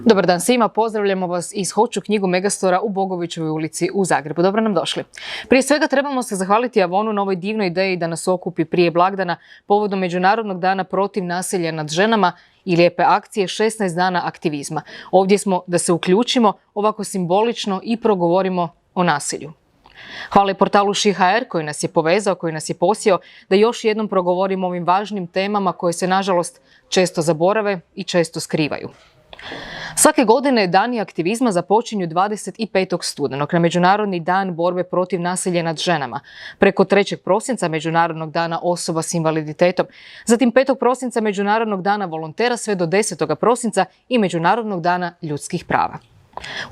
Dobar dan svima, pozdravljamo vas iz Hoću knjigu Megastora u Bogovićevoj ulici u Zagrebu. Dobro nam došli. Prije svega trebamo se zahvaliti Avonu na ovoj divnoj ideji da nas okupi prije blagdana povodom Međunarodnog dana protiv nasilja nad ženama i lijepe akcije 16 dana aktivizma. Ovdje smo da se uključimo ovako simbolično i progovorimo o nasilju. Hvala i portalu She.hr koji nas je povezao, koji nas je posjeo da još jednom progovorimo o ovim važnim temama koje se nažalost često zaborave i često skrivaju. Svake godine dani aktivizma započinju 25. studenog na Međunarodni dan borbe protiv nasilja nad ženama, preko 3. prosinca Međunarodnog dana osoba s invaliditetom, zatim 5. prosinca Međunarodnog dana volontera sve do 10. prosinca i Međunarodnog dana ljudskih prava.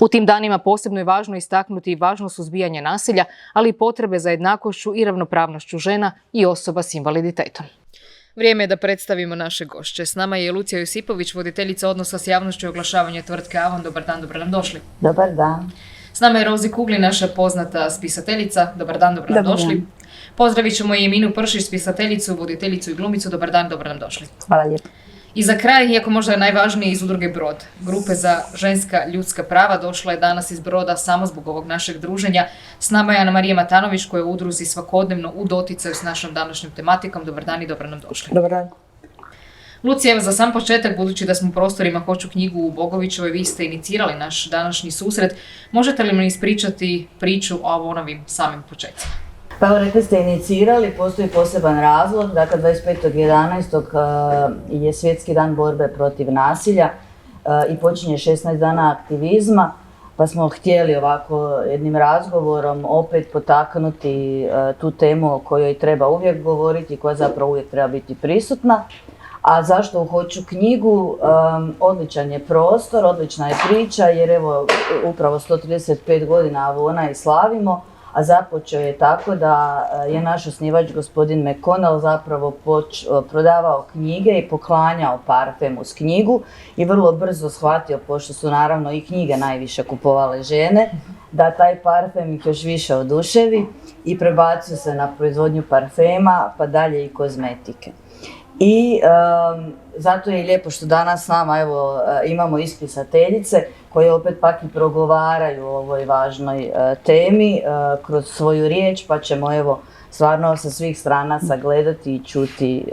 U tim danima posebno je važno istaknuti važnost suzbijanja nasilja, ali i potrebe za jednakošću i ravnopravnošću žena i osoba s invaliditetom. Vrijeme je da predstavimo naše gošće. S nama je Lucija Josipović, voditeljica odnosa s javnošću i oglašavanja tvrtke Avon. Dobar dan, dobro nam došli. Dobar dan. S nama je Rozi Kugli, naša poznata spisateljica. Dobar dan, dobro nam došli. Pozdravit ćemo i Eminu Pršić, spisateljicu, voditeljicu i glumicu. Dobar dan, dobro nam došli. Hvala lijepo. I za kraj, iako možda je najvažnije, iz udruge Brod, grupe za ženska ljudska prava, došla je danas iz Broda samo zbog ovog našeg druženja. S nama je Anamarija Matanović koja je u udruzi svakodnevno u doticaju s našom današnjom tematikom. Dobar dan i dobro nam došli. Dobar dan. Lucija, evo za sam početak, budući da smo u prostorima Hoću knjigu u Bogovićevoj, vi ste inicirali naš današnji susret. Možete li mi ispričati priču o Avonovim samim početcima? Pa evo, rekli ste inicirali, postoji poseban razlog, dakle 25.11. je Svjetski dan borbe protiv nasilja i počinje 16 dana aktivizma, pa smo htjeli ovako jednim razgovorom opet potaknuti tu temu o kojoj treba uvijek govoriti i koja zapravo uvijek treba biti prisutna. A zašto u Hoću knjigu? Odličan je prostor, odlična je priča jer evo upravo 135 godina Avona i slavimo. A započeo je tako da je naš osnivač gospodin McConnell zapravo prodavao knjige i poklanjao parfem uz knjigu i vrlo brzo shvatio, pošto su naravno i knjige najviše kupovale žene, da taj parfem ih još više oduševi i prebacio se na proizvodnju parfema pa dalje i kozmetike. I zato je lijepo što danas s nama evo, imamo ispisateljice koje opet pak i progovaraju o ovoj važnoj temi kroz svoju riječ, pa ćemo evo stvarno sa svih strana sagledati i čuti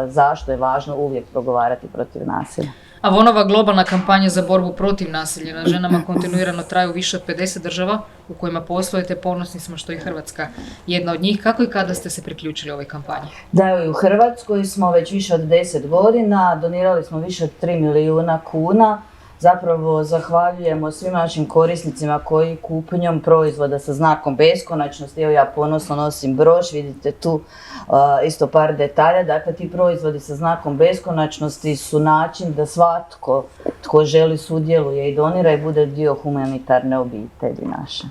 zašto je važno uvijek progovarati protiv nasilja. Avonova globalna kampanja za borbu protiv nasilja nad ženama kontinuirano traje u više od 50 država u kojima poslujete. Ponosni smo što je Hrvatska jedna od njih. Kako i kada ste se priključili ovoj kampanji? Da, evo i u Hrvatskoj smo već više od 10 godina, donirali smo više od 3 milijuna kuna. Zapravo zahvaljujemo svim našim korisnicima koji kupnjom proizvoda sa znakom beskonačnosti, evo ja ponosno nosim broš, vidite tu isto par detalja, dakle ti proizvodi sa znakom beskonačnosti su način da svatko tko želi sudjeluje i donira i bude dio humanitarne obitelji naše.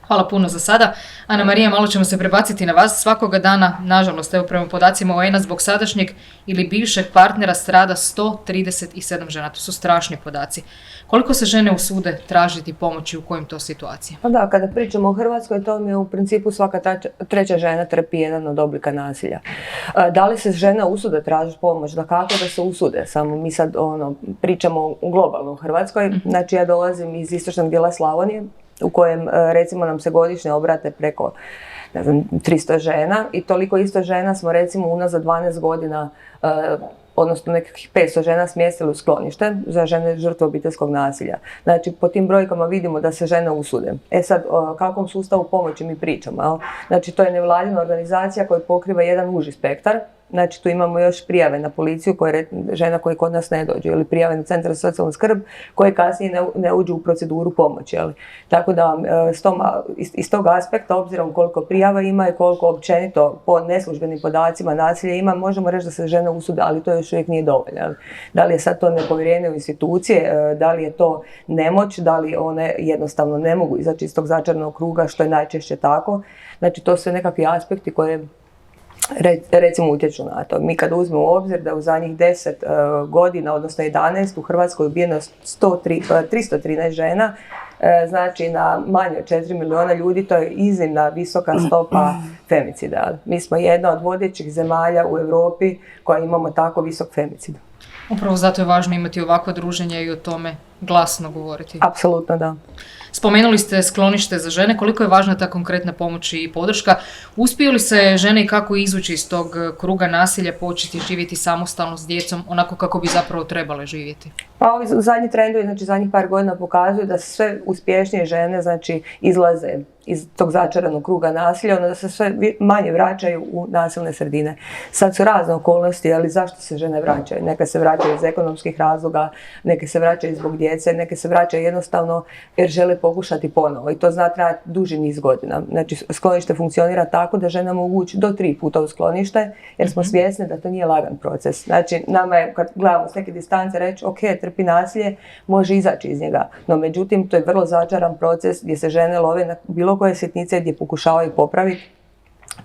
Hvala puno za sada. Anamarija, malo ćemo se prebaciti na vas. Svakoga dana, nažalost, evo prema podacima UN-a, zbog sadašnjeg ili bivšeg partnera strada 137 žena. To su strašni podaci. Koliko se žene usude tražiti pomoć i u kojim to situacijama? Pa da, kada pričamo o Hrvatskoj, to mi je u principu svaka treća žena trpi jedan od oblika nasilja. Da li se žene usude tražiti pomoć? Da kako da se usude? Samo mi sad pričamo u globalno Hrvatskoj. Znači ja dolazim iz istočnog dijela Slavonije, u kojem recimo nam se godišnje obrate preko 300 žena i toliko isto žena smo recimo unazad 12 godina, odnosno nekakvih 500 žena smjestili u sklonište za žene žrtve obiteljskog nasilja. Znači po tim brojkama vidimo da se žene usude. E sad, o kakvom sustavu pomoći mi pričamo? Znači to je nevladina organizacija koja pokriva jedan uži spektar. Znači tu imamo još prijave na policiju žena koje kod nas ne dođu ili prijave na centar za socijalnu skrb koje kasnije ne uđu u proceduru pomoći. Tako da iz tog aspekta, obzirom koliko prijava ima i koliko općenito po neslužbenim podacima nasilja ima, možemo reći da se žene usude, ali to još uvijek nije dovoljno. Da li je sad to nepovjerenje u institucije, da li je to nemoć, da li one jednostavno ne mogu izaći iz tog začaranog kruga, što je najčešće tako. Znači to su nekakvi aspekti koje recimo utječu na to. Mi kad uzmemo u obzir da u zadnjih 10 godina, odnosno 11, u Hrvatskoj je ubijeno 313 žena, znači na manje od 4 milijuna ljudi, to je iznimna visoka stopa femicida. Mi smo jedna od vodećih zemalja u Europi koja imamo tako visok femicid. Upravo zato je važno imati ovakva druženja i o tome glasno govoriti. Apsolutno da. Spomenuli ste sklonište za žene, koliko je važna ta konkretna pomoć i podrška. Uspiju li se žene i kako izvući iz tog kruga nasilja, početi živjeti samostalno s djecom, onako kako bi zapravo trebale živjeti? Pa ovi zadnji trendovi, znači zadnjih par godina pokazuju da sve uspješnije žene, znači, izlaze iz tog začaranog kruga nasilja, onda da se sve manje vraćaju u nasilne sredine. Sad su razne okolnosti, ali zašto se žene vraćaju? Neke se vraćaju iz ekonomskih razloga, neke se vraćaju zbog djece, neke se vraćaju jednostavno jer žele pokušati ponovo i to zna trajati duži niz godina. Znači, sklonište funkcionira tako da žene mogu ući do 3 puta u sklonište jer smo svjesni da to nije lagan proces. Znači, nama je, kad gledamo s neke distance, reći ok, trpi nasilje, može izaći iz njega. No, međutim, to je vrlo začaran proces gdje se žene love na bilo koje sitnice gdje pokušavaju popraviti.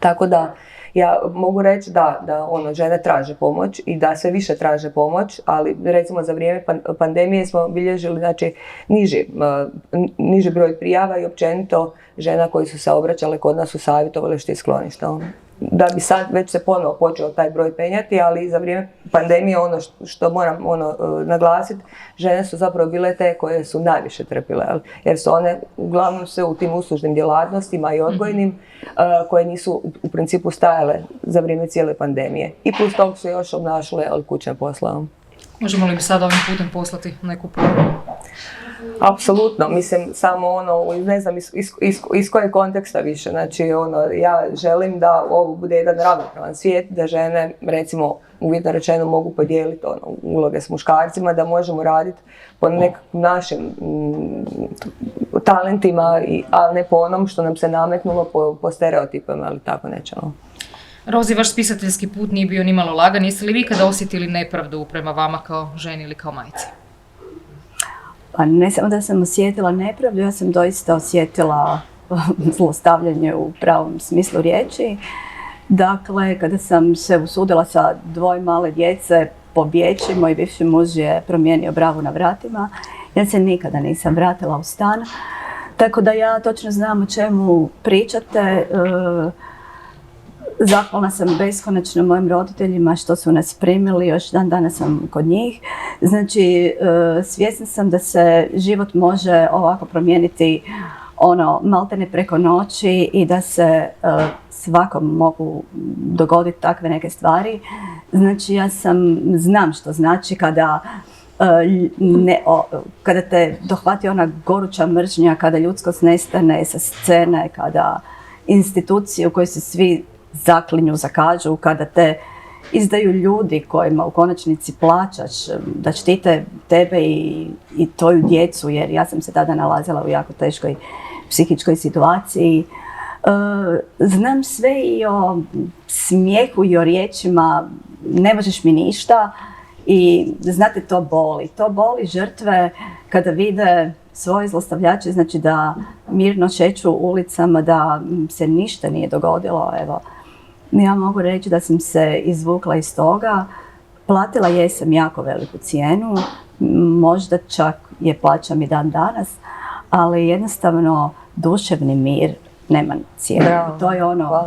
Tako da ja mogu reći da žene traže pomoć i da sve više traže pomoć, ali recimo za vrijeme pandemije smo bilježili, znači, niži broj prijava i općenito žena koji su se obraćale kod nas u savjetovalište i skloništa. Da bi sad već se ponovo počeo taj broj penjati, ali za vrijeme pandemije ono što moram naglasiti, žene su zapravo bile te koje su najviše trpile, jer su one uglavnom sve u tim uslužnim djelatnostima i odgojnim koje nisu u principu stajale za vrijeme cijele pandemije. I plus tog su još obnašale kućne poslove. Možemo li mi sad ovim putem poslati neku poruku? Apsolutno, mislim samo ne znam iz kojeg konteksta više, znači ja želim da ovo bude jedan ravnopravan svijet, da žene recimo uvjetno rečeno mogu podijeliti uloge s muškarcima, da možemo raditi po nekakvim našim talentima, ali ne po onom što nam se nametnulo po stereotipima ili tako nečemu. Rozi, vaš spisateljski put nije bio nimalo lagan, jeste li vi kada osjetili nepravdu prema vama kao ženi ili kao majci? Pa ne samo da sam osjetila nepravdu, ja sam doista osjetila zlostavljanje u pravom smislu riječi. Dakle, kada sam se usudila sa 2 male djece pobjeći, moj bivši muž je promijenio bravu na vratima. Ja se nikada nisam vratila u stan, tako da ja točno znam o čemu pričate. Zahvalna sam beskonačno mojim roditeljima što su nas primili, još dan danas sam kod njih. Znači, svjesna sam da se život može ovako promijeniti maltene preko noći i da se svakom mogu dogoditi takve neke stvari. Znači, ja znam što znači kada te dohvati ona goruća mržnja, kada ljudskost nestane sa scene, kada institucije u kojoj se svi zaklinju, zakažu, kada te izdaju ljudi kojima u konačnici plaćaš da štite tebe i tvoju djecu, jer ja sam se tada nalazila u jako teškoj psihičkoj situaciji. Znam sve i o smijehu i o riječima ne možeš mi ništa i znate, to boli. To boli žrtve kada vide svoje zlostavljače, znači da mirno šeću ulicama, da se ništa nije dogodilo. Evo, ja mogu reći da sam se izvukla iz toga. Platila jesam jako veliku cijenu, možda čak je plaćam i dan danas, ali jednostavno duševni mir nema cijenu. To je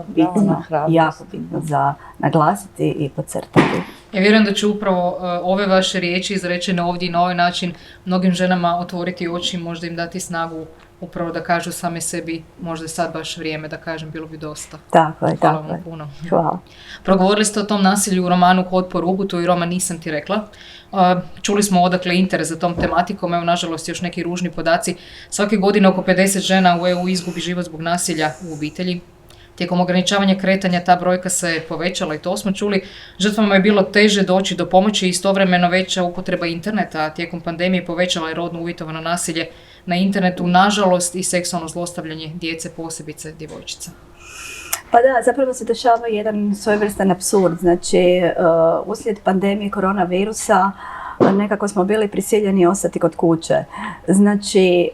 bitno, jako bitno za naglasiti i podcrtati. Ja vjerujem da će upravo ove vaše riječi izrečene ovdje i na ovaj način mnogim ženama otvoriti oči, možda im dati snagu upravo da kažu same sebi, možda je sad baš vrijeme da kažem, bilo bi dosta. Tako je, Hvala vam puno. Hvala. Progovorili ste o tom nasilju u romanu Hod po rubu, tu i roman Nisam ti rekla. Čuli smo odakle interes za tom tematikom, evo nažalost još neki ružni podaci. Svake godine oko 50 žena u EU izgubi život zbog nasilja u obitelji. Tijekom ograničavanja kretanja ta brojka se povećala i to smo čuli. Žrtvama je bilo teže doći do pomoći i istovremeno veća upotreba interneta, a tijekom pandemije povećala je rodno uvjetovano nasilje na internetu, nažalost i seksualno zlostavljanje djece, posebice djevojčica. Pa da, zapravo se dešava jedan svojevrstan apsurd. Znači, uslijed pandemije koronavirusa nekako smo bili prisiljeni ostati kod kuće. Znači,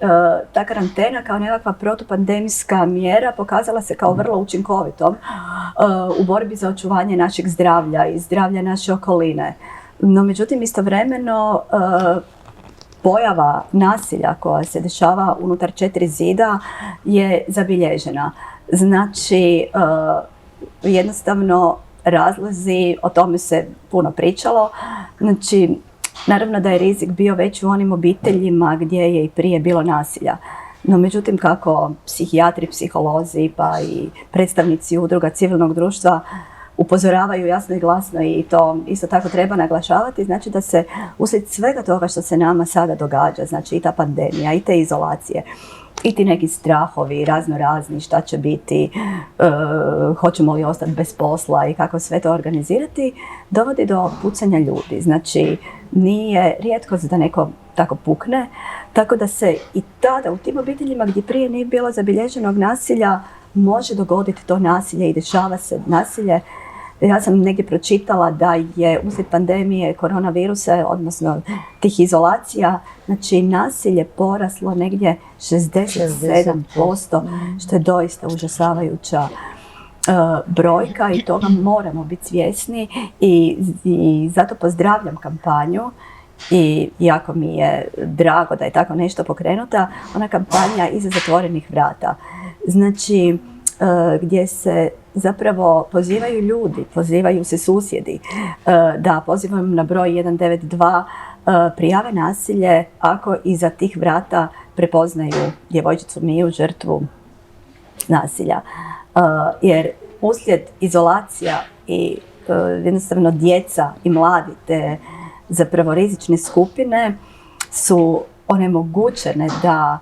ta karantena kao nekakva protupandemijska mjera pokazala se kao vrlo učinkovitom u borbi za očuvanje našeg zdravlja i zdravlja naše okoline. No, međutim, istovremeno pojava nasilja koja se dešava unutar 4 zida je zabilježena. Znači, jednostavno razlozi, o tome se puno pričalo, znači naravno da je rizik bio već u onim obiteljima gdje je i prije bilo nasilja. No međutim, kako psihijatri, psiholozi pa i predstavnici udruga civilnog društva upozoravaju jasno i glasno i to isto tako treba naglašavati, znači da se uslijed svega toga što se nama sada događa, znači i ta pandemija i te izolacije, i ti neki strahovi razno razni, šta će biti, hoćemo li ostati bez posla i kako sve to organizirati, dovodi do pucanja ljudi. Znači, nije rijetkost da neko tako pukne, tako da se i tada u tim obiteljima gdje prije nije bilo zabilježenog nasilja može dogoditi to nasilje i dešava se nasilje. Ja sam negdje pročitala da je uslijed pandemije koronavirusa, odnosno tih izolacija, znači nasilje poraslo negdje 67%, što je doista užasavajuća brojka i toga moramo biti svjesni i zato pozdravljam kampanju i jako mi je drago da je tako nešto pokrenuta, ona kampanja iza zatvorenih vrata. Znači, gdje se zapravo pozivaju ljudi, pozivaju se susjedi, da pozivam na broj 192, prijave nasilje ako iza tih vrata prepoznaju djevojčicu Miju, žrtvu nasilja. Jer uslijed izolacija i jednostavno djeca i mladi te zapravo rizične skupine su onemogućene da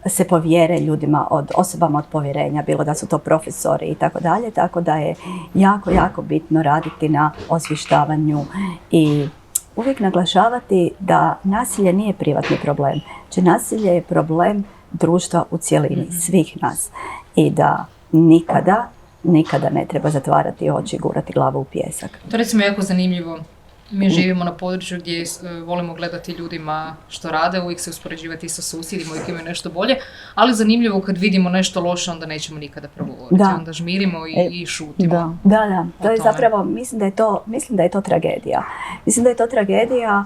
se povjere ljudima, osobama od povjerenja, bilo da su to profesori i tako dalje, tako da je jako, jako bitno raditi na osvještavanju i uvijek naglašavati da nasilje nije privatni problem, znači nasilje je problem društva u cjelini, svih nas i da nikada ne treba zatvarati oči i gurati glavu u pijesak. To je recimo jako zanimljivo. Mi živimo na području gdje volimo gledati ljudima što rade, uvijek se uspoređivati sa susjedima, uvijek imaju nešto bolje, ali zanimljivo kad vidimo nešto loše, onda nećemo nikada progovoriti, onda žmirimo i šutimo. Da, to je zapravo, mislim da je to tragedija. Mislim da je to tragedija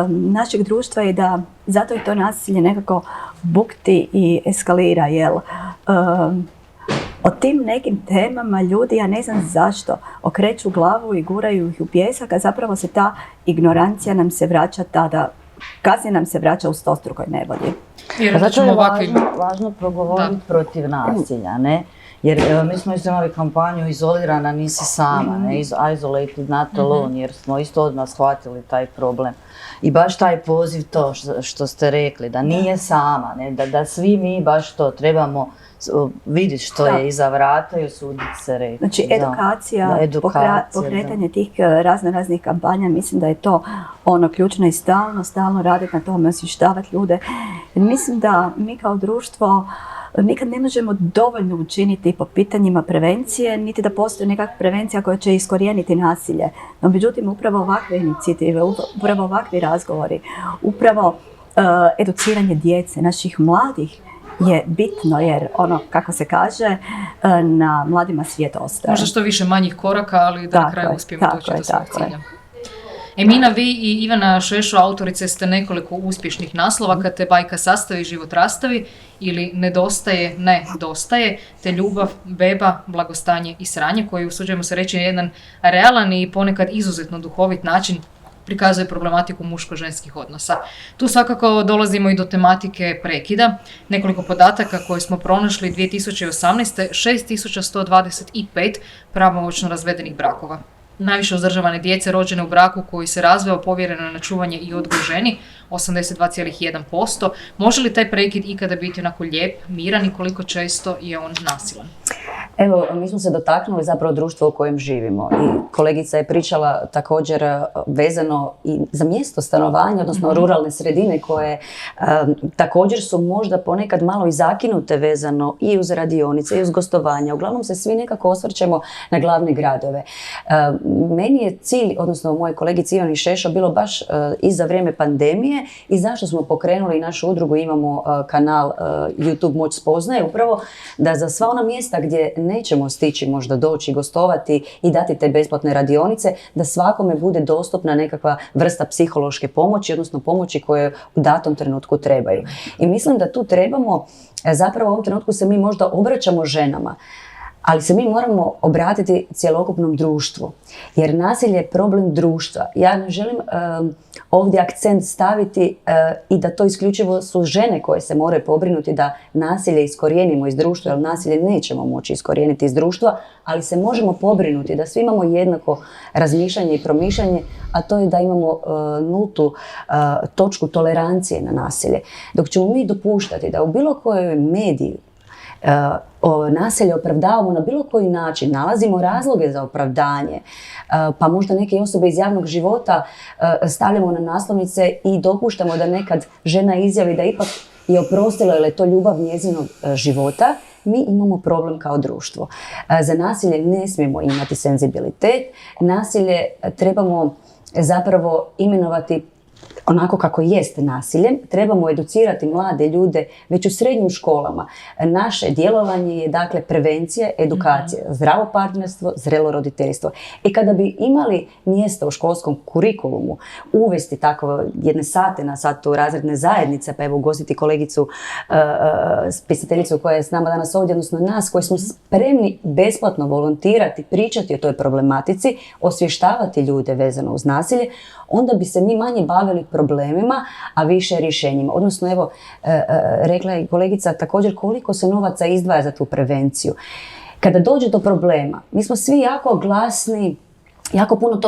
našeg društva i da zato je to nasilje nekako bukti i eskalira, jel? O tim nekim temama ljudi, ja ne znam zašto, okreću glavu i guraju ih u pijesak, a zapravo se ta ignorancija nam se vraća tada, kasnije nam se vraća u stostrukoj nevolji. Zato je važno progovoriti protiv nasilja, ne? Jer mi smo isto imali kampanju Izolirana nisi sama, ne? Isolated not alone, jer smo isto odmah shvatili taj problem. I baš taj poziv to što ste rekli, da nije sama, ne? Da svi mi baš to trebamo vidjeti što je iza vrata i osuditi se reći. Znači edukacija, pokretanje tih raznih kampanja, mislim da je to ono ključno i stalno raditi na tome, osvještavati ljude. Mislim da mi kao društvo nikad ne možemo dovoljno učiniti po pitanjima prevencije, niti da postoji nekakva prevencija koja će iskorijeniti nasilje. No, međutim, upravo ovakve inicijative, upravo ovakvi razgovori, upravo educiranje djece, naših mladih, je bitno jer ono, kako se kaže, na mladima svijet ostaje. Možda što više manjih koraka, ali da na kraju uspijemo doći do svog cilja. Emina, vi i Ivana Šešo, autorice ste nekoliko uspješnih naslova kad te bajka sastavi, život rastavi ili nedostaje, ne dostaje, te ljubav, beba, blagostanje i sranje, koji usuđujemo se reći na jedan realan i ponekad izuzetno duhovit način prikazuje problematiku muško-ženskih odnosa. Tu svakako dolazimo i do tematike prekida. Nekoliko podataka koje smo pronašli 2018. 6125 pravomoćno razvedenih brakova. Najviše uzdržavane djece rođene u braku koji se razveo povjereno na čuvanje i odgoj ženi, 82,1%. Može li taj prekid ikada biti onako lijep, miran i koliko često je on nasilan? Evo, mi smo se dotaknuli zapravo društva u kojem živimo i kolegica je pričala također vezano i za mjesto stanovanja, odnosno ruralne sredine koje također su možda ponekad malo i zakinute vezano i uz radionice i uz gostovanja. Uglavnom se svi nekako osvrćemo na glavne gradove. Meni je cilj, odnosno moje kolegici Ivani Šešo, bilo baš i za vrijeme pandemije i zašto smo pokrenuli našu udrugu, imamo kanal YouTube Moć spoznaje, upravo da za sva ona mjesta gdje nećemo stići možda doći i gostovati i dati te besplatne radionice, da svakome bude dostupna nekakva vrsta psihološke pomoći, odnosno pomoći koje u datom trenutku trebaju. I mislim da tu trebamo, zapravo u ovom trenutku se mi možda obraćamo ženama, ali se mi moramo obratiti cjelokupnom društvu, jer nasilje je problem društva. Ja ne želim ovdje akcent staviti i da to isključivo su žene koje se moraju pobrinuti da nasilje iskorijenimo iz društva, jer nasilje nećemo moći iskorijeniti iz društva, ali se možemo pobrinuti da svi imamo jednako razmišljanje i promišljanje, a to je da imamo nultu točku tolerancije na nasilje. Dok ćemo mi dopuštati da u bilo kojoj mediji nasilje opravdavamo na bilo koji način, nalazimo razloge za opravdanje, pa možda neke osobe iz javnog života stavljamo na naslovnice i dopuštamo da nekad žena izjavi da ipak je oprostila jer je to ljubav njezinog života, mi imamo problem kao društvo. Za nasilje ne smijemo imati senzibilitet, nasilje trebamo zapravo imenovati onako kako jest nasilje, trebamo educirati mlade ljude već u srednjim školama. Naše djelovanje je dakle prevencija, edukacija, zdravo partnerstvo, zrelo roditeljstvo. I kada bi imali mjesto u školskom kurikulumu, uvesti tako jedne sate na satu razredne zajednice, pa evo ugostiti kolegicu, spisateljicu koja je s nama danas ovdje, odnosno nas koji smo spremni besplatno volontirati, pričati o toj problematici, osvještavati ljude vezano uz nasilje, onda bi se mi manje bavili problemima, a više rješenjima. Odnosno, evo, rekla je kolegica također koliko se novaca izdvaja za tu prevenciju. Kada dođe do problema, mi smo svi jako glasni, jako puno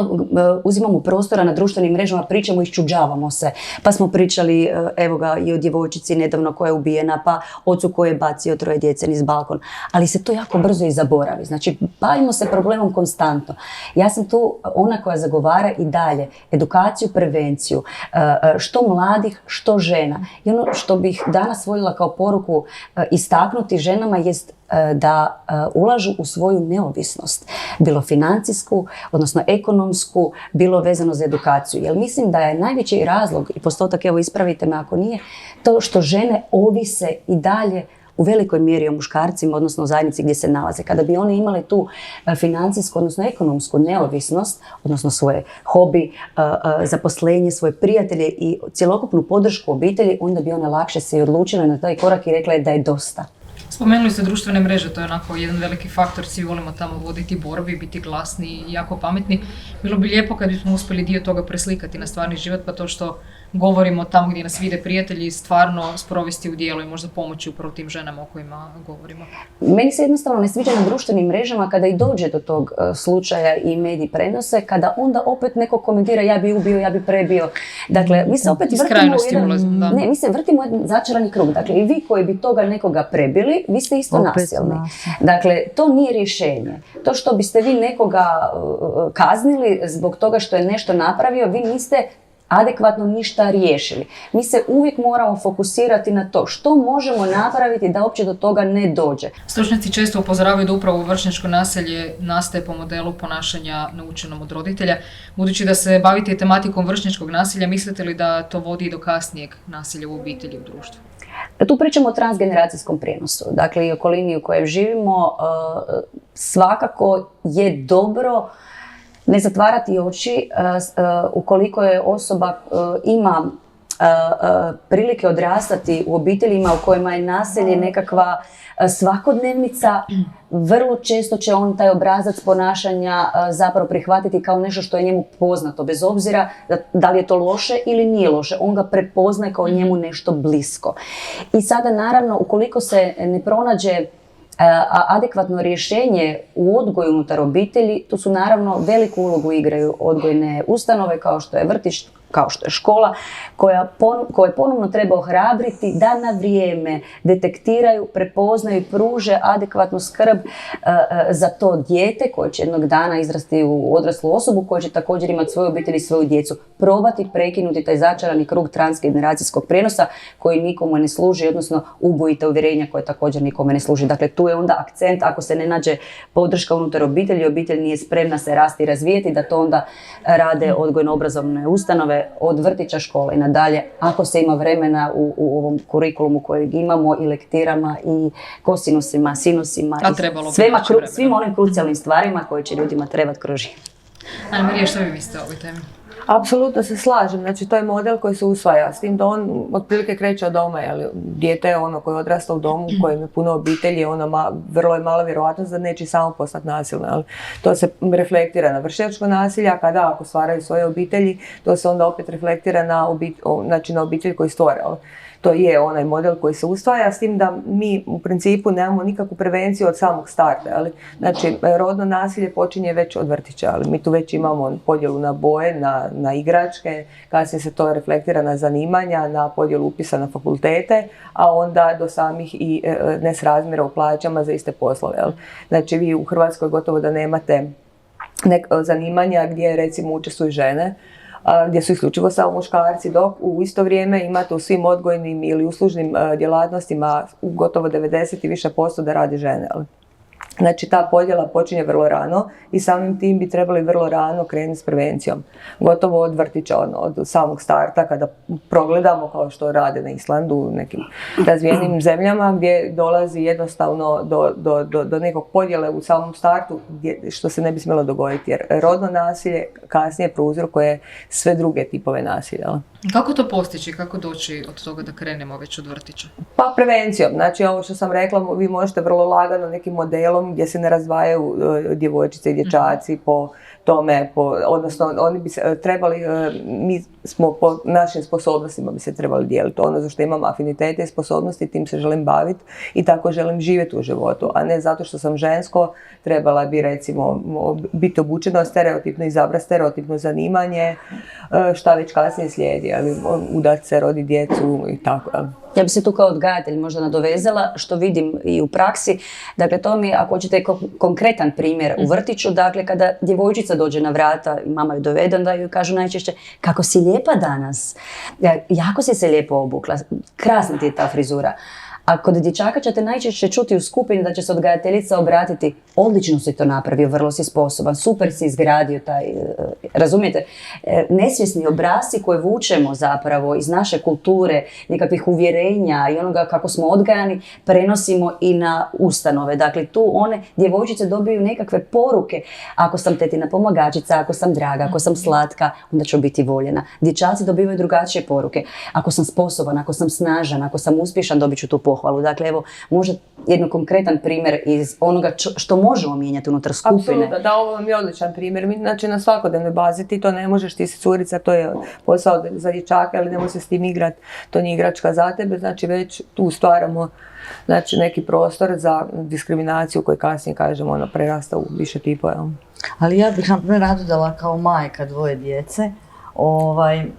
uzimamo prostora na društvenim mrežama, pričamo, iščuđavamo se. Pa smo pričali, evo ga, i o djevojčici nedavno koja je ubijena, pa ocu koji je bacio 3 djece niz balkon. Ali se to jako brzo i zaboravi. Znači, bavimo se problemom konstantno. Ja sam tu ona koja zagovara i dalje edukaciju, prevenciju, što mladih, što žena. I ono što bih danas voljela kao poruku istaknuti ženama jest da ulažu u svoju neovisnost, bilo financijsku, odnosno ekonomsku, bilo vezano za edukaciju. Jer mislim da je najveći razlog, i postotak, evo ispravite me ako nije, to što žene ovise i dalje u velikoj mjeri o muškarcima, odnosno o zajednici gdje se nalaze. Kada bi one imale tu financijsku, odnosno ekonomsku neovisnost, odnosno svoje hobi, zaposlenje, svoje prijatelje i cjelokupnu podršku obitelji, onda bi one lakše se i odlučile na taj korak i rekle da je dosta. Spomenuli ste društvene mreže, to je onako jedan veliki faktor, svi volimo tamo voditi borbi, biti glasni i jako pametni. Bilo bi lijepo kad bismo uspjeli dio toga preslikati na stvarni život, pa to što govorimo tamo gdje nas vide prijatelji stvarno sprovesti u djelo i možda pomoći upravo tim ženama o kojima govorimo. Meni se jednostavno ne sviđa na društvenim mrežama kada i dođe do tog slučaja i mediji prenose, kada onda opet neko komentira ja bi ubio, ja bi prebio. Dakle, mi se opet mi se vrtimo jedan začarani krug. Dakle, i vi koji bi toga nekoga prebili, vi ste isto nasilni. Dakle, to nije rješenje. To što biste vi nekoga kaznili zbog toga što je nešto napravio, vi niste adekvatno ništa riješili. Mi se uvijek moramo fokusirati na to što možemo napraviti da uopće do toga ne dođe. Stručnjaci često upozoravaju da upravo vršnjačko nasilje nastaje po modelu ponašanja naučenom od roditelja. Budući da se bavite tematikom vršnjačkog nasilja, mislite li da to vodi do kasnijeg nasilja u obitelji, u društvu? Tu pričamo o transgeneracijskom prijenosu. Dakle, i okolini u kojoj živimo, svakako je dobro ne zatvarati oči ukoliko je osoba ima prilike odrastati u obiteljima u kojima je nasilje nekakva svakodnevnica. Vrlo često će on taj obrazac ponašanja zapravo prihvatiti kao nešto što je njemu poznato, bez obzira da li je to loše ili nije loše. On ga prepoznaje kao njemu nešto blisko. I sada naravno ukoliko se ne pronađe adekvatno rješenje u odgoju unutar obitelji, tu su naravno veliku ulogu igraju odgojne ustanove kao što je vrtić, kao što je škola, koje ponovno treba ohrabriti da na vrijeme detektiraju, prepoznaju i pruže adekvatnu skrb za to dijete koje će jednog dana izrasti u odraslu osobu koja će također imati svoju obitelj i svoju djecu. Probati prekinuti taj začarani krug transgeneracijskog prijenosa koji nikomu ne služi, odnosno ubojite uvjerenja koje također nikome ne služi. Dakle, tu je onda akcent ako se ne nađe podrška unutar obitelji, obitelj nije spremna se rasti i razvijeti, da to onda rade odgojno-obrazovne ustanove od vrtića, škole i nadalje, ako se ima vremena u ovom kurikulumu kojeg imamo i lektirama i kosinusima, sinusima i svim onim krucijalnim stvarima koje će ljudima trebati kroz život. Ana Marija, što vi mislite o ovoj temi? Apsolutno se slažem, znači to je model koji se usvaja, s tim da on otprilike kreće od doma, jer dijete je ono koje odrasta u domu, u kojem je puno obitelji, vrlo je mala vjerojatnost da neće samo postati nasilno. Ali to se reflektira na vršnjačko nasilje, a kada ako stvaraju svoje obitelji, to se onda opet reflektira na obitelj koji stvore. To je onaj model koji se usvaja, s tim da mi u principu nemamo nikakvu prevenciju od samog starta. Ali, znači, rodno nasilje počinje već od vrtića, ali mi tu već imamo podjelu na boje, na igračke, kasnije se to reflektira na zanimanja, na podjelu upisa na fakultete, a onda do samih i nesrazmjera u plaćama za iste poslove. Znači, vi u Hrvatskoj gotovo da nemate zanimanja gdje recimo učestvuju žene, gdje su isključivo samo muškarci, dok u isto vrijeme imate u svim odgojnim ili uslužnim djelatnostima gotovo 90 i više % da rade žene. Znači ta podjela počinje vrlo rano i samim tim bi trebali vrlo rano krenuti s prevencijom. Gotovo od vrtića, od samog starta, kada progledamo kao što rade na Islandu, u nekim razvijenim zemljama gdje dolazi jednostavno do nekog podjele u samom startu, što se ne bi smjelo dogoditi. Jer rodno nasilje kasnije prouzrokuje sve druge tipove nasilja. Kako to postići? Kako doći od toga da krenemo već od vrtića? Pa prevencijom. Znači ovo što sam rekla, vi možete vrlo lagano nekim modelom gdje se ne razdvajaju djevojčice i dječaci po tome, odnosno oni bi se trebali, mi smo po našim sposobnostima bi se trebali dijeliti. Ono za što imam afinitete i sposobnosti, tim se želim baviti i tako želim živjeti u životu, a ne zato što sam žensko, trebala bi recimo biti obučena stereotipno, izabrati stereotipno zanimanje, šta već kasnije slijedi, ali udati se, roditi djecu i tako. Ja bi se tu kao odgajatelj možda nadovezala, što vidim i u praksi. Dakle, to mi je, ako hoćete, konkretan primjer u vrtiću. Dakle, kada djevojčica dođe na vrata i mama ju dovede, onda ju kažu najčešće kako si lijepa danas, jako si se lijepo obukla, krasna ti je ta frizura. A kod dječaka ćete najčešće čuti u skupini da će se odgajateljica obratiti, odlično si to napravio, vrlo si sposoban, super si izgradio taj, razumijete, nesvjesni obrasci koje vučemo zapravo iz naše kulture, nekakvih uvjerenja i onoga kako smo odgajani, prenosimo i na ustanove. Dakle, tu one djevojčice dobiju nekakve poruke, ako sam tetina pomagačica, ako sam draga, ako sam slatka, onda ću biti voljena. Dječaci dobivaju drugačije poruke. Ako sam sposoban, ako sam snažan, ako sam uspješan, dobit ću tu pohvalu. Dakle, evo, možda jedan konkretan primjer iz onoga što možemo mijenjati unutar skupine. Apsolutno, da, ovo vam je odličan primjer. Znači, na svakodnevnoj bazi ti to ne možeš, ti si curica, to je posao za dječaka, ali ne može se s tim igrati, to nije igračka za tebe, znači već tu stvaramo neki prostor za diskriminaciju koji kasnije, kažemo, prerasta u više tipova. Ali ja bih rado dala kao majka dvoje djece.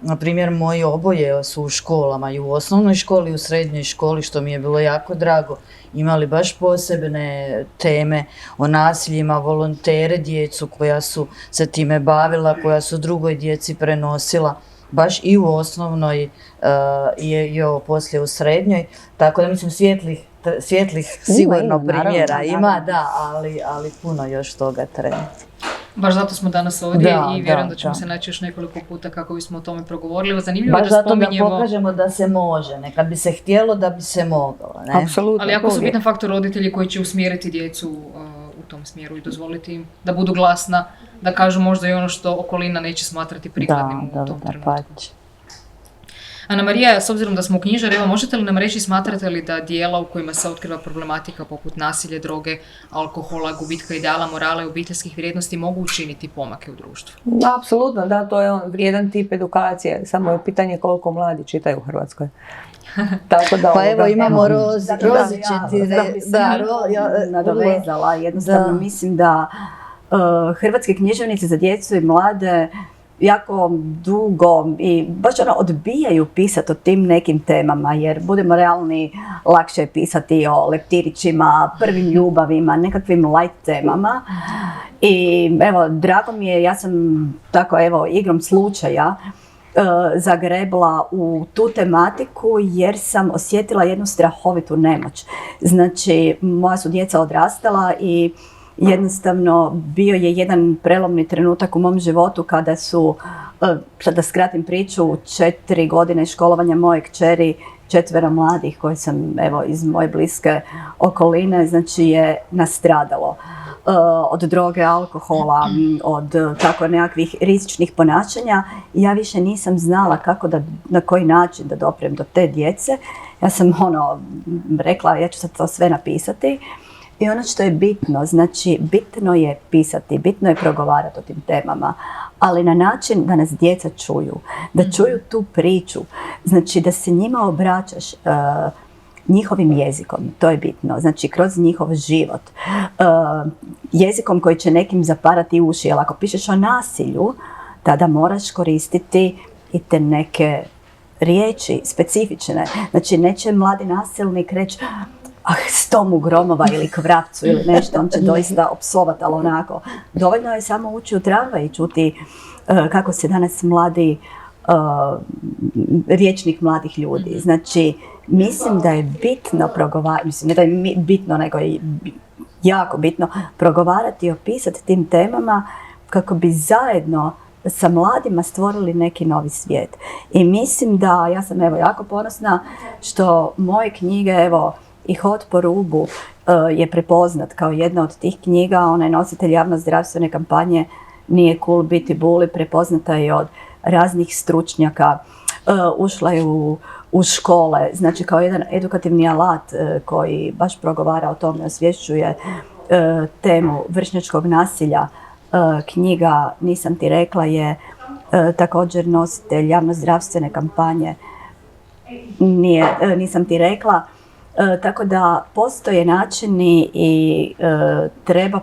Na primjer, moji oboje su u školama, i u osnovnoj školi i u srednjoj školi, što mi je bilo jako drago. Imali baš posebne teme o nasiljima, volontere, djecu koja su se time bavila, koja su drugoj djeci prenosila, baš i u osnovnoj i ovo poslije u srednjoj. Tako da mislim svijetlih sigurno primjera ima, da, ali puno još toga treba. Baš zato smo danas ovdje i vjerujem da ćemo se naći još nekoliko puta kako bismo o tome progovorili. Zanimljivo je da spominjemo... Baš zato da pokažemo da se može, nekad bi se htjelo da bi se moglo. Ne? Apsolutno. Ali jako su bitan faktor roditelji koji će usmjeriti djecu u tom smjeru i dozvoliti im da budu glasna, da kažu možda i ono što okolina neće smatrati prikladnim u tom trenutku. Ana Marija, s obzirom da smo knjižari, evo, možete li nam reći, smatrate li da dijela u kojima se otkriva problematika poput nasilje, droge, alkohola, gubitka ideala, morala i obiteljskih vrijednosti mogu učiniti pomake u društvu? Apsolutno, da, to je vrijedan tip edukacije, samo je pitanje koliko mladi čitaju u Hrvatskoj. Tako da, pa evo imamo Roziće nadovezala, jednostavno mislim da hrvatski književnici za djecu i mlade jako dugo i baš odbijaju pisati o tim nekim temama, jer budemo realni, lakše je pisati o leptirićima, prvim ljubavima, nekakvim light temama. I evo, drago mi je, ja sam tako evo igrom slučaja zagrebla u tu tematiku jer sam osjetila jednu strahovitu nemoć. Znači, moja su djeca odrastala i jednostavno bio je jedan prelomni trenutak u mom životu kada su, sad da skratim priču, 4 godine školovanja moje kćeri, 4 mladih koji sam evo iz moje bliske okoline, znači je nastradalo. od droge, alkohola, od tako nekakvih rizičnih ponašanja. Ja više nisam znala na koji način da doprem do te djece. Ja sam rekla, ja ću sad to sve napisati. I ono što je bitno, znači bitno je pisati, bitno je progovarati o tim temama, ali na način da nas djeca čuju, da čuju tu priču, znači da se njima obraćaš njihovim jezikom, to je bitno, znači kroz njihov život, jezikom koji će nekim zaparati uši, jer ako pišeš o nasilju, tada moraš koristiti i te neke riječi specifične, znači neće mladi nasilnik reći 100 mu gromova ili kvravcu ili nešto, on će doista opsovati, ali onako. Dovoljno je samo ući u tramvaj i čuti kako se danas rječnik mladih ljudi. Znači, mislim da je bitno progovarati, mislim ne da je bitno, nego je jako bitno progovarati i opisati tim temama kako bi zajedno sa mladima stvorili neki novi svijet. I mislim da, ja sam jako ponosna što moje knjige, i Hod po rubu je prepoznat kao jedna od tih knjiga. Ona je nositelj javno-zdravstvene kampanje Nije cool biti buli, prepoznata je od raznih stručnjaka, ušla je u škole, znači kao jedan edukativni alat koji baš progovara o tome, osvješćuje temu vršnjačkog nasilja. Knjiga Nisam ti rekla je također nositelj javno-zdravstvene kampanje Nisam ti rekla. Tako da postoje načini i treba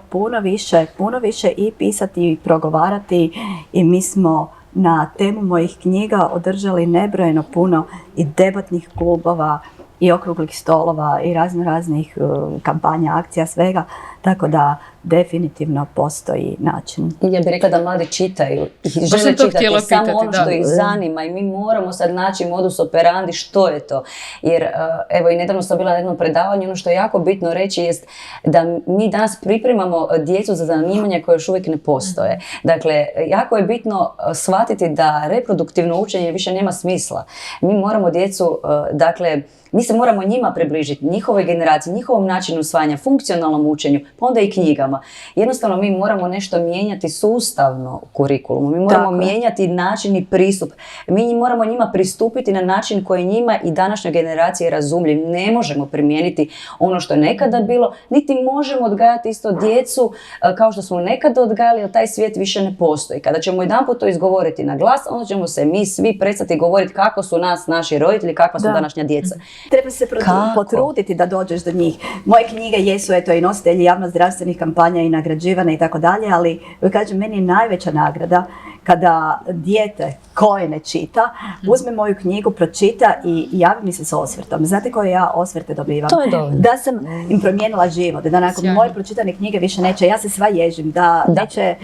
puno više i pisati i progovarati i mi smo na temu mojih knjiga održali nebrojeno puno i debatnih klubova i okruglih stolova i raznih kampanja, akcija, svega, tako da definitivno postoji način. Ja bih rekla da mladi čitaju i žele čitati samo ono što ih zanima i mi moramo sad naći modus operandi što je to. Jer evo i nedavno sam bila na jednom predavanju, ono što je jako bitno reći jest da mi danas pripremamo djecu za zanimanja koje još uvijek ne postoje. Dakle, jako je bitno shvatiti da reproduktivno učenje više nema smisla. Mi moramo djecu, dakle, mi se moramo njima približiti, njihovoj generaciji, njihovom načinu usvajanja, funkcionalnom učenju, pa onda i knjigama. Jednostavno mi moramo nešto mijenjati sustavno u kurikulumu, mi moramo mijenjati način i pristup. Mi moramo njima pristupiti na način koji njima i današnjoj generaciji je razumljiv. Ne možemo primijeniti ono što je nekada bilo, niti možemo odgajati isto djecu kao što smo nekada odgajali, jer taj svijet više ne postoji. Kada ćemo jedanput to izgovoriti na glas, onda ćemo se mi svi prestati govoriti kako su nas naši roditelji, kakva su današnja djeca. Treba se potruditi da dođeš do njih. Moje knjige jesu i nositelji javno-zdravstvenih kampanja i nagrađivane i tako dalje, ali kažem, meni je najveća nagrada kada dijete koje ne čita, uzme moju knjigu, pročita i javi mi se s osvrtom. Znate koje ja osvrte dobivam? To je dovoljno. Da sam im promijenila život, da nakon moje pročitane knjige više neće, ja se sva ježim, da neće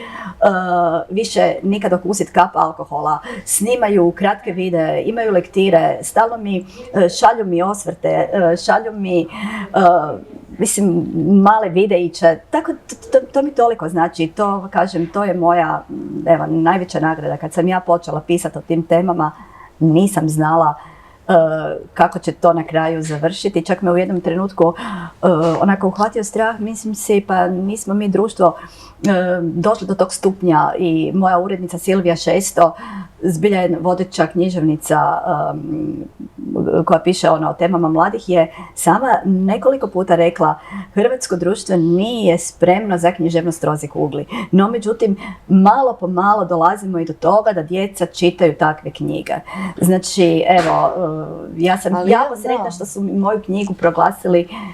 više nikad okusiti kap alkohola, snimaju kratke videe, imaju lektire, stalno mi šalju mi osvrte, šalju mi male videiće, tako to mi toliko znači, to kažem, to je moja najveća nagrada. Kad sam ja počela pisati o tim temama, nisam znala kako će to na kraju završiti. Čak me u jednom trenutku onako uhvatio strah, mislim si, pa nismo mi društvo došli do tog stupnja i moja urednica Silvija Šesto, zbilja je vodeća književnica koja piše o temama mladih, je sama nekoliko puta rekla hrvatsko društvo nije spremno za književnost roze kugli. No, međutim, malo po malo dolazimo i do toga da djeca čitaju takve knjige. Znači, evo, ja sam jako sretna što su moju knjigu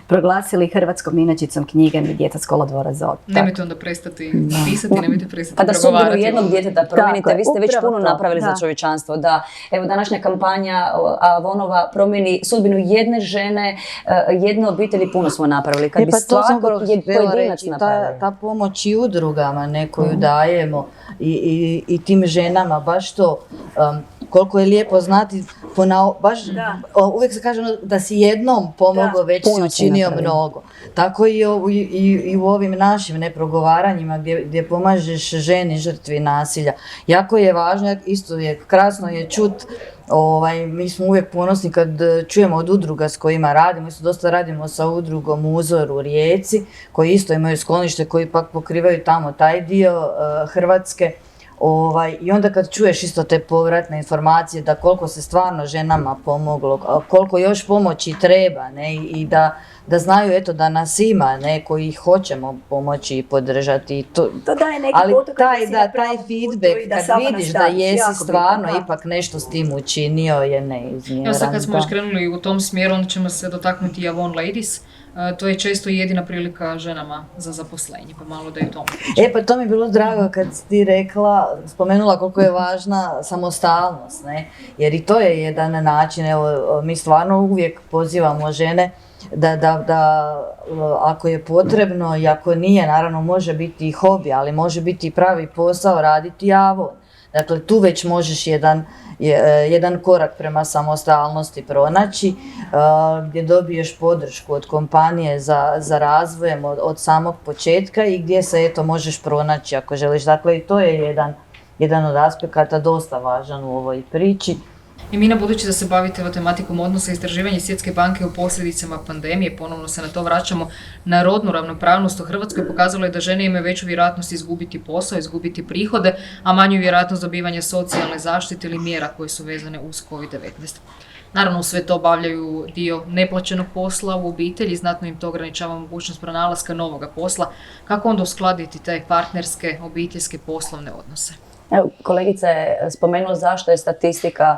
proglasili hrvatskom inačicom knjige Mi djeca s kolodvora Zod. Nemojte onda prestati pisati, nemojte prestati pa da progovarati. sudbinu jednog djeteta promijenite, vi ste već puno napravili za čovječanstvo. Da, evo današnja kampanja Avonova promijeni sudbinu jedne žene, jedne obitelji, puno smo napravili. Kad bi svako pojedinac napravili. Ta pomoć i udrugama nekoju dajemo i tim ženama, baš to, koliko je lijepo znati, uvijek se kaže da si jednom pomogao, već si učinio mnogo. Tako i u ovim našim neprogovaranjima gdje pomažeš ženi žrtvi nasilja. Jako je važno, isto je krasno je čut Mi smo uvijek ponosni kad čujemo od udruga s kojima radimo. Isto dosta radimo sa udrugom Uzor u Rijeci, koji isto imaju sklonište, koji pak pokrivaju tamo taj dio Hrvatske. I onda kad čuješ isto te povratne informacije da koliko se stvarno ženama pomoglo, koliko još pomoći treba, ne, i da znaju eto da nas ima, ne, koji ih hoćemo pomoći i podržati. To daje neki ali potok taj feedback kad vidiš da jesi stvarno ipak nešto s tim učinio je neizmjeran. Evo sad kad smo još krenuli u tom smjeru, onda ćemo se dotaknuti i Avon Ladies. To je često jedina prilika ženama za zaposlenje, pa malo da i o tome pričam. Pa to mi je bilo drago kad si ti spomenula koliko je važna samostalnost, ne? Jer i to je jedan način, evo, mi stvarno uvijek pozivamo žene da ako je potrebno i ako nije, naravno može biti i hobi, ali može biti i pravi posao raditi Avon. Dakle, tu već možeš jedan korak prema samostalnosti pronaći, gdje dobiješ podršku od kompanije za razvojem od samog početka i gdje se eto možeš pronaći ako želiš. Dakle, i to je jedan od aspekata dosta važan u ovoj priči. I Mina, budući da se bavite tematikom odnosa i istraživanja Svjetske banke o posljedicama pandemije, ponovno se na to vraćamo, na rodnu ravnopravnost u Hrvatskoj pokazalo je da žene imaju veću vjerojatnost izgubiti posao, izgubiti prihode, a manju vjerojatnost dobivanja socijalne zaštite ili mjera koje su vezane uz COVID-19. Naravno, sve to obavljaju dio neplaćenog posla u obitelji, znatno im to ograničava mogućnost pronalaska novoga posla. Kako onda uskladiti te partnerske, obiteljske, poslovne odnose? Evo, kolegica je spomenula zašto je statistika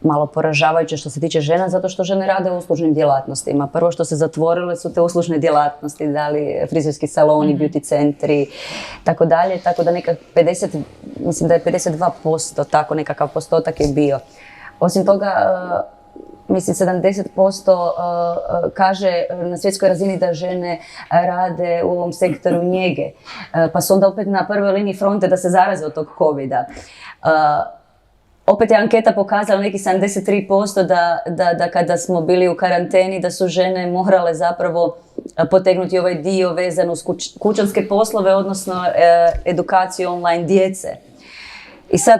malo poražavajuće što se tiče žena, zato što žene rade u uslužnim djelatnostima. Prvo što se zatvorile su te uslužne djelatnosti, da li frizerski saloni, beauty centri, tako dalje, tako da mislim da je 52%, tako nekakav postotak je bio. Osim toga, mislim 70% kaže na svjetskoj razini da žene rade u ovom sektoru njege, pa su onda opet na prvoj liniji fronte da se zaraze od tog covida. Opet je anketa pokazala neki 73% da kada smo bili u karanteni da su žene morale zapravo potegnuti ovaj dio vezan uz kućanske poslove, odnosno edukaciju online djece. I sad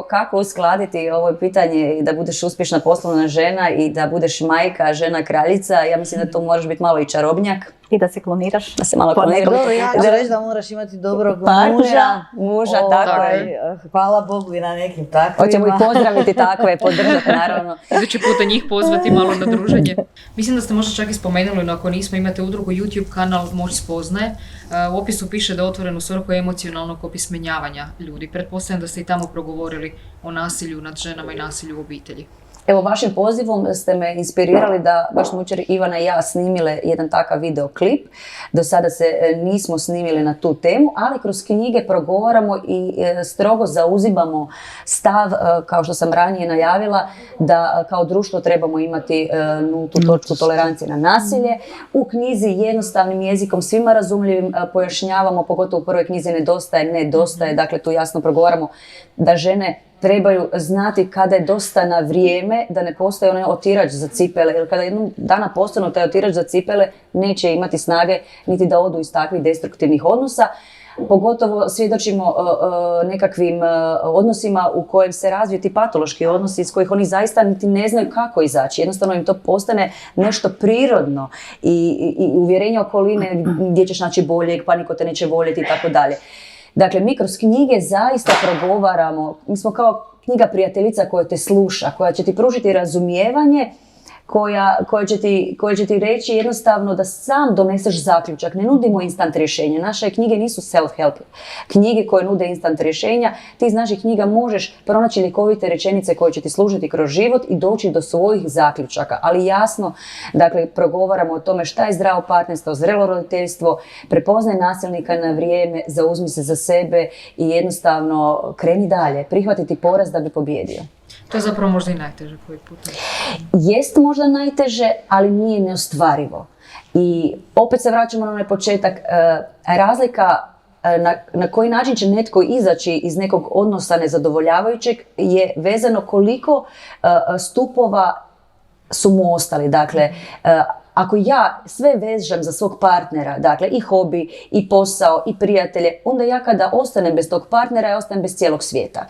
kako uskladiti ovo pitanje da budeš uspješna poslovna žena i da budeš majka, žena kraljica, ja mislim da to moraš biti malo i čarobnjak. I da se kloniraš. Da se malo kloniraš. Dobro, ja ću reći da moraš imati dobrog muža, tako je. Hvala Bogu i na nekim takvima. Hoćemo i pozdraviti takve, podržati naravno. Idući puta njih pozvati malo na druženje. Mislim da ste možda čak i spomenuli, no ako nismo, imate udrugu YouTube kanal Moć spoznaje. U opisu piše da je otvoren u svrhu emocionalnog opismenjavanja ljudi. Pretpostavljam da ste i tamo progovorili o nasilju nad ženama i nasilju u obitelji. Evo, vašim pozivom ste me inspirirali da baš smo jučer Ivana i ja snimile jedan takav videoklip. Do sada se nismo snimili na tu temu, ali kroz knjige progovaramo i strogo zauzimamo stav, kao što sam ranije najavila, da kao društvo trebamo imati nultu točku tolerancije na nasilje. U knjizi jednostavnim jezikom, svima razumljivim, pojašnjavamo, pogotovo u prvoj knjizi nedostaje, dakle tu jasno progovaramo da žene trebaju znati kada je dosta na vrijeme, da ne postoji onaj otirač za cipele, jer kada jednog dana postanu taj otirač za cipele, neće imati snage niti da odu iz takvih destruktivnih odnosa. Pogotovo svjedočimo nekakvim odnosima u kojem se razviju ti patološki odnosi iz kojih oni zaista niti ne znaju kako izaći. Jednostavno im to postane nešto prirodno i uvjerenje okoline gdje ćeš naći boljeg, pa niko te neće voljeti i tako dalje. Dakle, mi kroz knjige zaista progovaramo, mi smo kao knjiga prijateljica koja te sluša, koja će ti pružiti razumijevanje, koja će ti reći jednostavno da sam doneseš zaključak. Ne nudimo instant rješenja. Naše knjige nisu self-help knjige koje nude instant rješenja. Ti iz naših knjiga možeš pronaći ljekovite rečenice koje će ti služiti kroz život i doći do svojih zaključaka. Ali jasno, dakle, progovaramo o tome šta je zdravo partnerstvo, zrelo roditeljstvo, prepoznaj nasilnika na vrijeme, zauzmi se za sebe i jednostavno kreni dalje, prihvatiti poraz da bi pobjedio. To je zapravo možda i najteže koji put. Jest možda najteže, ali nije neostvarivo. I opet se vraćamo na onaj početak. Razlika na koji način će netko izaći iz nekog odnosa nezadovoljavajućeg je vezano koliko stupova su mu ostali. Dakle, Ako ja sve vežem za svog partnera, dakle i hobi, i posao, i prijatelje, onda ja kada ostanem bez tog partnera, ja ostanem bez cijelog svijeta.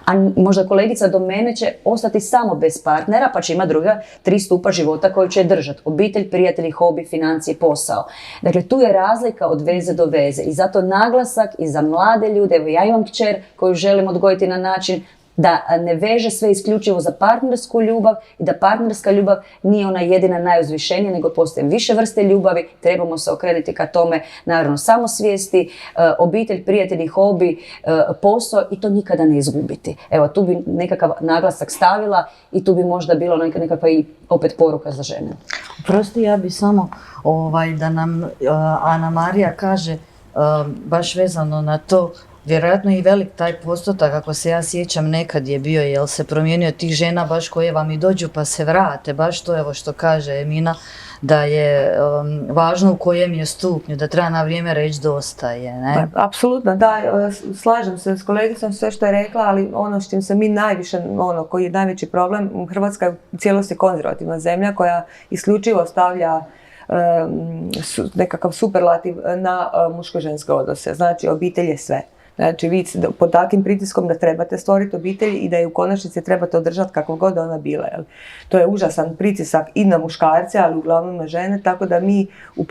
A možda kolegica do mene će ostati samo bez partnera, pa će imati druga 3 stupa života koju će držati. Obitelj, prijatelji, hobi, financije, posao. Dakle, tu je razlika od veze do veze i zato naglasak i za mlade ljude, evo ja imam kćer koju želim odgojiti na način da ne veže sve isključivo za partnersku ljubav i da partnerska ljubav nije ona jedina najuzvišenija, nego postoje više vrste ljubavi, trebamo se okrenuti ka tome, naravno samosvijesti, obitelj, prijatelji, hobi, posao i to nikada ne izgubiti. Evo, tu bi nekakav naglasak stavila i tu bi možda bilo nekakva i opet poruka za žene. Prosti, ja bi samo da nam Ana Marija kaže baš vezano na to. Vjerojatno i velik taj postotak, ako se ja sjećam, nekad je bio, jel se promijenio tih žena baš koje vam i dođu pa se vrate, baš to evo što kaže Emina, da je važno u kojem je stupnju, da treba na vrijeme reći dosta je, ne? Apsolutno, da, slažem se s kolegicom sve što je rekla, ali ono s čim se mi najviše, koji je najveći problem, Hrvatska je u cijelosti konzervativna zemlja koja isključivo stavlja nekakav superlativ na muško-ženske odnose, znači obitelj je sve. Znači vi pod takvim pritiskom da trebate stvoriti obitelj i da je u konačnici trebate održati kako god ona bila. Jel? To je užasan pritisak i na muškarce, ali uglavnom na žene, tako da mi u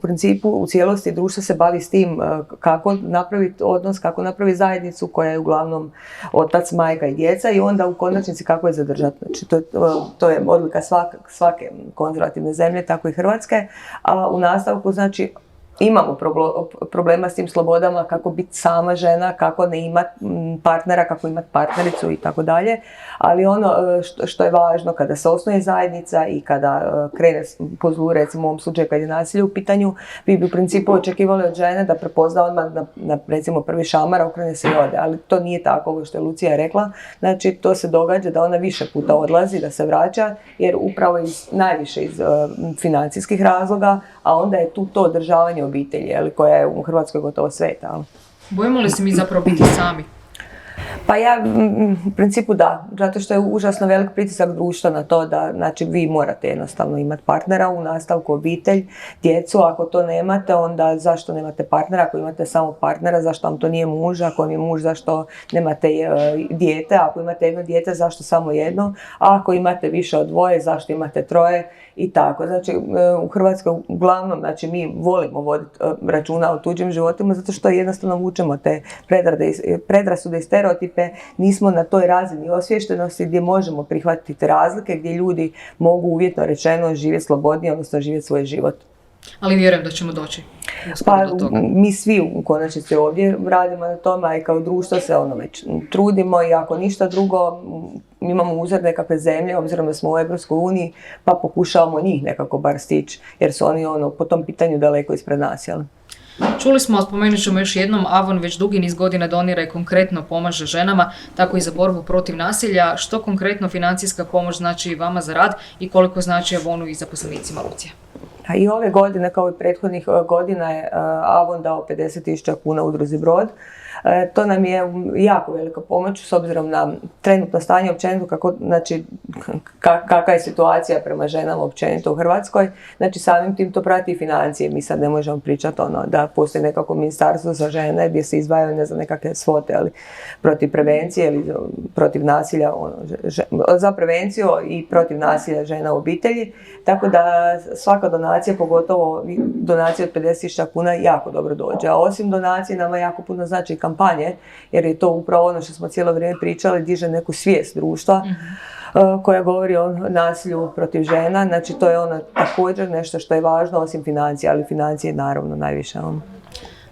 principu u cijelosti društvo se bavi s tim kako napraviti odnos, kako napraviti zajednicu koja je uglavnom otac, majka i djeca i onda u konačnici kako je zadržati. Znači to je odlika svake konzervativne zemlje, tako i Hrvatske, a u nastavku znači imamo problema s tim slobodama, kako biti sama žena, kako ne imati partnera, kako imati partnericu i tako dalje. Ali ono što je važno kada se osnuje zajednica i kada krene po zlu, recimo u ovom slučaju kad je nasilje u pitanju, vi bi u principu očekivali od žene da prepozna odmah na recimo prvi šamar, okrene se i ode. Ali to nije tako, ovo što je Lucija rekla. Znači to se događa da ona više puta odlazi, da se vraća, jer upravo najviše iz financijskih razloga, a onda je tu to održavanje obitelji, koja je u Hrvatskoj gotovo sveta. Bojimo li se mi zapravo biti sami? Pa ja, u principu da, zato što je užasno velik pritisak društva na to da, znači, vi morate jednostavno imati partnera, u nastavku obitelj, djecu, ako to nemate, onda zašto nemate partnera, ako imate samo partnera, zašto vam to nije muž, ako vam je muž, zašto nemate dijete, ako imate jedno dijete, zašto samo jedno, a ako imate više od dvoje, zašto imate troje i tako. Znači, u Hrvatskoj uglavnom, znači, mi volimo voditi računa o tuđim životima, zato što jednostavno vučemo te predrasude i stereotipe, nismo na toj razini osviještenosti gdje možemo prihvatiti te razlike, gdje ljudi mogu uvjetno rečeno živjeti slobodnije, odnosno živjeti svoj život. Ali vjerujem da ćemo doći. Pa mi svi u konačnici ovdje radimo na tome, a i kao društvo se već trudimo i ako ništa drugo, mi imamo uzor nekakve zemlje, obzirom da smo u Europskoj uniji, pa pokušavamo njih nekako bar stići, jer su oni po tom pitanju daleko ispred nas, jel? Čuli smo, spomenut ćemo još jednom, Avon već dugi niz godina donira i konkretno pomaže ženama, tako i za borbu protiv nasilja. Što konkretno financijska pomoć znači vama za rad i koliko znači Avonu i zaposlenicima, Lucija? A i ove godine, kao i prethodnih godina, je Avon dao 50.000 kuna udruzi Brod. To nam je jako velika pomoć s obzirom na trenutno stanje općenito, kakva je situacija prema ženama općenito u Hrvatskoj. Znači samim tim to prati i financije. Mi sad ne možemo pričati da postoji nekako ministarstvo za žene gdje se izdvajaju nekakve svote protiv prevencije ili protiv nasilja, za prevenciju i protiv nasilja žena u obitelji. Tako da svaka donacija, pogotovo donacija od 50.000 kuna, jako dobro dođe. A osim donacije nama jako puno znači kampanje, jer je to upravo ono što smo cijelo vrijeme pričali, diže neku svijest društva koja govori o nasilju protiv žena. Znači to je ono također nešto što je važno osim financija, ali financije naravno najviše.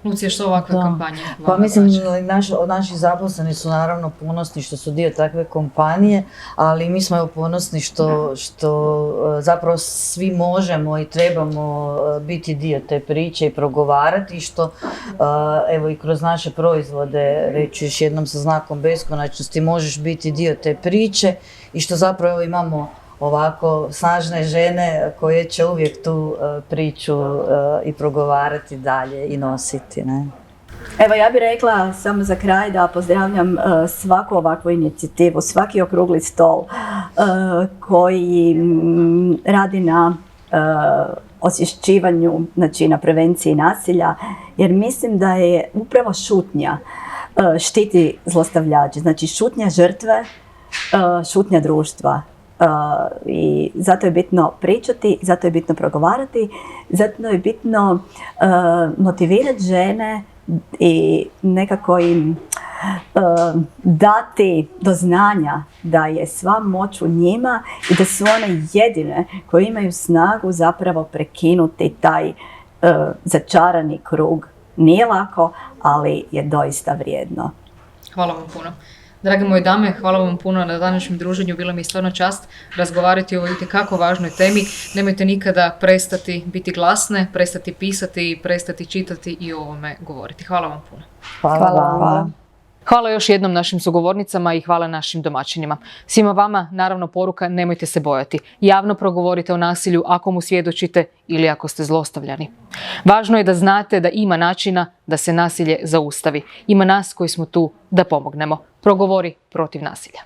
Lucija, što ovakve kampanje? Pa mislim, naši zaposleni su naravno ponosni što su dio takve kompanije, ali mi smo ponosni što zapravo svi možemo i trebamo biti dio te priče i progovarati, što evo i kroz naše proizvode, reći još jednom sa znakom beskonačnosti, možeš biti dio te priče i što zapravo imamo ovako snažne žene koje će uvijek tu priču i progovarati dalje i nositi, ne? Evo, ja bih rekla samo za kraj da pozdravljam svaku ovakvu inicijativu, svaki okrugli stol koji radi na osvješćivanju, znači na prevenciji nasilja, jer mislim da je upravo šutnja štiti zlostavljače, znači šutnja žrtve, šutnja društva. I zato je bitno pričati, zato je bitno progovarati, zato je bitno motivirati žene i nekako im dati do znanja da je sva moć u njima i da su one jedine koje imaju snagu zapravo prekinuti taj začarani krug. Nije lako, ali je doista vrijedno. Hvala vam puno. Drage moje dame, hvala vam puno na današnjem druženju. Bila mi je stvarno čast razgovarati o ovoj itekako važnoj temi. Nemojte nikada prestati biti glasne, prestati pisati, prestati čitati i o ovome govoriti. Hvala vam puno. Hvala. Hvala još jednom našim sugovornicama i hvala našim domaćinima. Svima vama, naravno, poruka, nemojte se bojati. Javno progovorite o nasilju ako mu svjedočite ili ako ste zlostavljani. Važno je da znate da ima načina da se nasilje zaustavi. Ima nas koji smo tu da pomognemo. Progovori protiv nasilja.